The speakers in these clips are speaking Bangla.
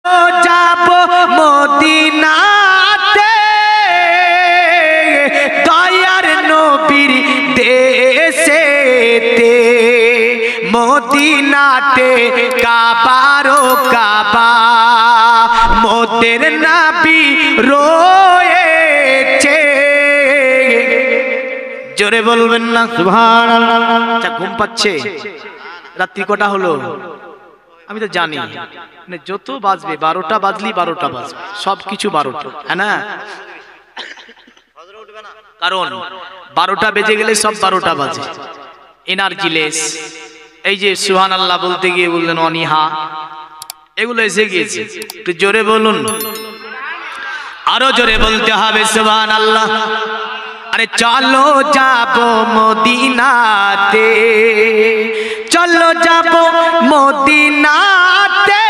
যাব মদিনাতে দয়ার নবীর দেশেতে মদিনাতে কাবারো কাবা মোদের নবী রয়েছে। জোরে বলবেন না সুবহানাল্লাহ। আচ্ছা ঘুম পাচ্ছে? রাত্রি কটা হলো? আমি তো জানি যত বাজবে 12টা বাজলি 12টা বাজবে, সবকিছু 12টা, হ্যাঁ না? কারণ 12টা বেজে গেলে সব 12টা বাজে। এনার্জিলেস, এই যে সুবহানাল্লাহ বলতে গিয়ে বললেন অনিহা, এগুলো এসে গিয়েছে। একটু জোরে বলুন, আরো জোরে বলতে হবে সুবহানাল্লাহ। আরে চলো যাব মদিনাতে, চলো যাব মদিনাতে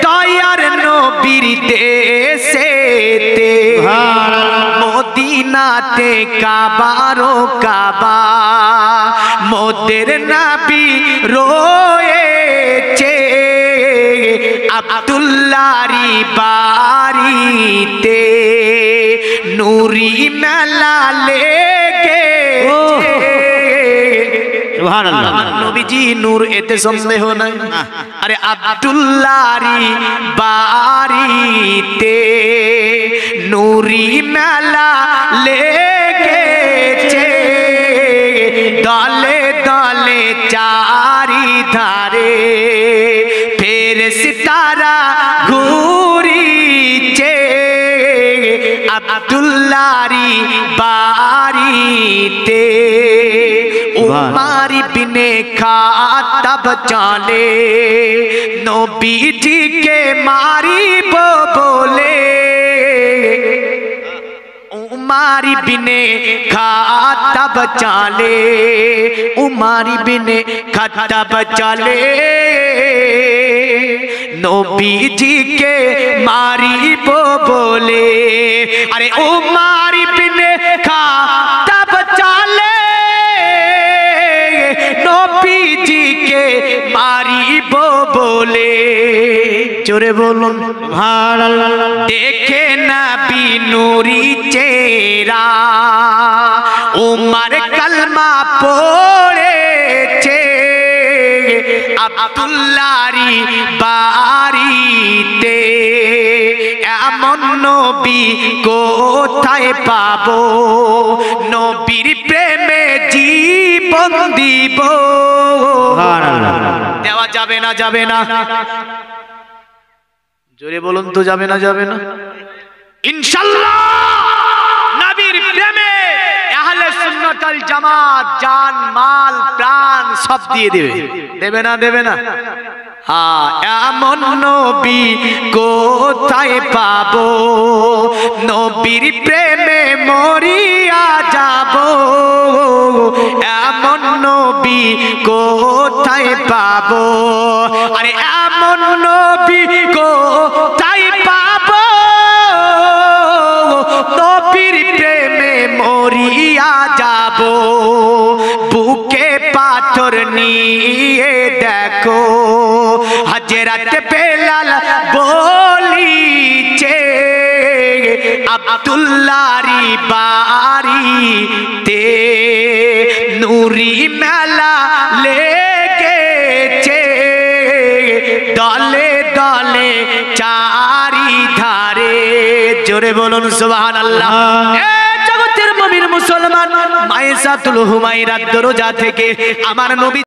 দয়ার নবীর দেশেতে মদিনাতে কাবারো কাবা মোদের নবী রয়েছে। আব্দুল্লাহরি বাড়িতে নূরি মেলা লেগেছে। সুবহানাল্লাহ, নবীজি নূর, এতে সন্দেহ নাই। আরে আব্দুল্লাহরি বাড়িতে নূরি মেলা লেগেছে। দলে দলে চারিধারে ফেরেশতারা ঘুরিছে। আব্দুল্লাহরি বাড়িতে উমর ইবনে খাত্তাব চলে নবীজিকে মারিব বলে। উমর ইবনে খাত্তাব চলে, উমর ইবনে খাত্তাব চলে নবীজিকে মারিব বলে। আরে উমর ইবনে খাত্তাব চলে নবীজিকে মারিব বলে। জোরে বলুন সুবহানাল্লাহ। দেখে নবী নূরি চেহারা উমর কলমা পড়েছে। আব্দুল্লাহরি বাড়িতে এমন নবী কোথায় পাবো, নবীর প্রেমে জীবন দিব। দেওয়া যাবে না? যাবে না? জোরে বলুন তো, যাবে না? যাবে না ইনশাআল্লাহ। নবীর প্রেমে আহলে সুন্নাত ওয়াল জামাত জান মাল প্রাণ সব দিয়ে দেবে। দেবে না? দেবে না? হ্যাঁ, এমন নবী কোথায় পাবো, নবীর প্রেমে মরিয়া যাব। এমন নবী কোথায় পাবো, আরে এমন নবী কোথায় পাবো, নবীর প্রেমে মরিয়া যাব। বুকে পাথর নিয়ে দেখো হযরত বেলাল বলিছে। আব্দুল্লাহরি বাড়িতে নূরি মেলা লেগেছে। দলে দলে চারিধারে, জোরে বলুন সুবহানাল্লাহ। জগতের মুমিন মুসলমান, মায়েশাতুল হুমায়রার দরজা থেকে আমার নবী